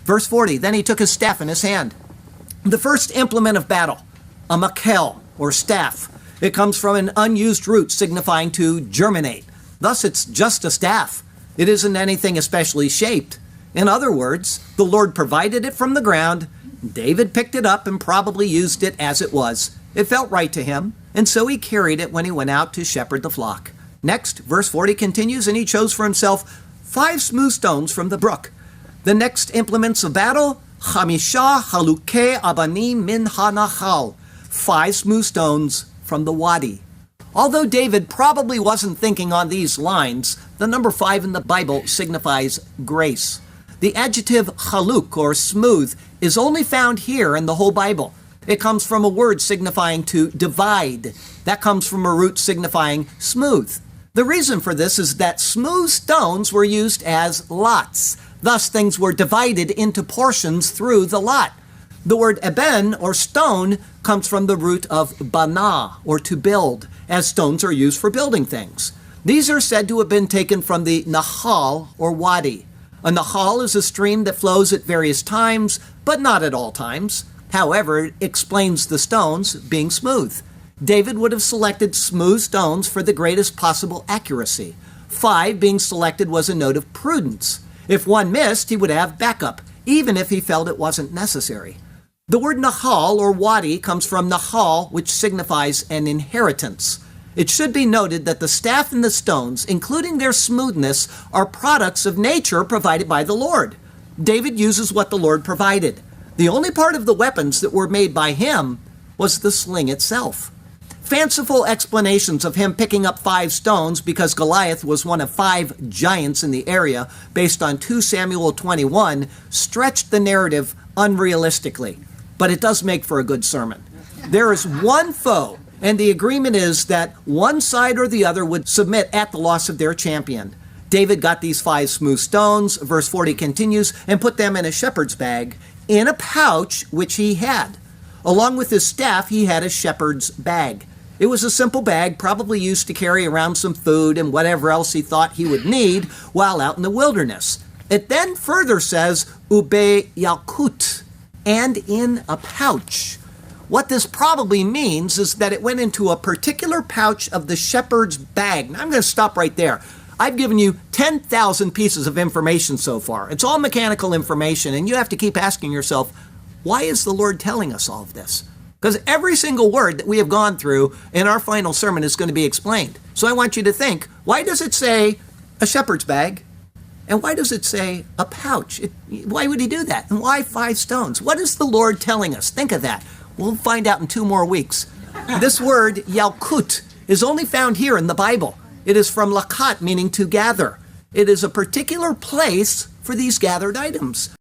Verse 40, then he took his staff in his hand. The first implement of battle, a makel, or staff. It comes from an unused root signifying to germinate. Thus, it's just a staff. It isn't anything especially shaped. In other words, the Lord provided it from the ground. David picked it up and probably used it as it was. It felt right to him, and so he carried it when he went out to shepherd the flock. Next, verse 40 continues, and he chose for himself 5 smooth stones from the brook. The next implements of battle, Chamisha Haluke Abanim Min Hanachal, 5 smooth stones from the wadi. Although David probably wasn't thinking on these lines, the number 5 in the Bible signifies grace. The adjective haluk, or smooth, is only found here in the whole Bible. It comes from a word signifying to divide. That comes from a root signifying smooth. The reason for this is that smooth stones were used as lots. Thus, things were divided into portions through the lot. The word eben, or stone, comes from the root of bana, or to build, as stones are used for building things. These are said to have been taken from the nahal, or wadi. A nahal is a stream that flows at various times, but not at all times. However, it explains the stones being smooth. David would have selected smooth stones for the greatest possible accuracy. 5 being selected was a note of prudence. If one missed, he would have backup, even if he felt it wasn't necessary. The word nahal, or wadi, comes from nahal, which signifies an inheritance. It should be noted that the staff and the stones, including their smoothness, are products of nature provided by the Lord. David uses what the Lord provided. The only part of the weapons that were made by him was the sling itself. Fanciful explanations of him picking up 5 stones because Goliath was one of 5 giants in the area, based on 2 Samuel 21, stretched the narrative unrealistically. But it does make for a good sermon. There is one foe, and the agreement is that one side or the other would submit at the loss of their champion. David got these 5 smooth stones, verse 40 continues, and put them in a shepherd's bag, in a pouch which he had. Along with his staff, he had a shepherd's bag. It was a simple bag, probably used to carry around some food and whatever else he thought he would need while out in the wilderness. It then further says, ube yalkut, and in a pouch. What this probably means is that it went into a particular pouch of the shepherd's bag. Now, I'm going to stop right there. I've given you 10,000 pieces of information so far. It's all mechanical information, and you have to keep asking yourself, why is the Lord telling us all of this? Because every single word that we have gone through in our final sermon is going to be explained. So I want you to think, why does it say a shepherd's bag? And why does it say a pouch? Why would he do that? And why 5 stones? What is the Lord telling us? Think of that. We'll find out in 2 more weeks. This word, yalkut, is only found here in the Bible. It is from lakat, meaning to gather. It is a particular place for these gathered items.